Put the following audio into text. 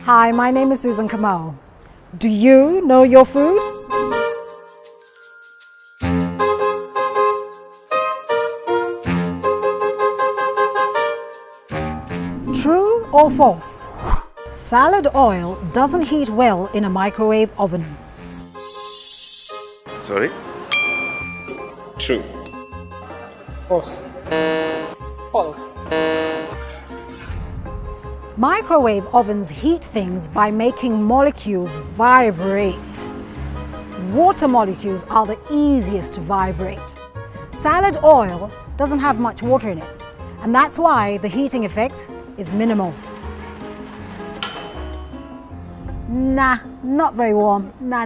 Hi, my name is Susan Kamal. Do you know your food? True or false? Salad oil doesn't heat well in a microwave oven. Sorry? True. It's false. False. Microwave ovens heat things by making molecules vibrate. Water molecules are the easiest to vibrate. Salad oil doesn't have much water in it, and that's why the heating effect is minimal. Nah, not very warm. Nah.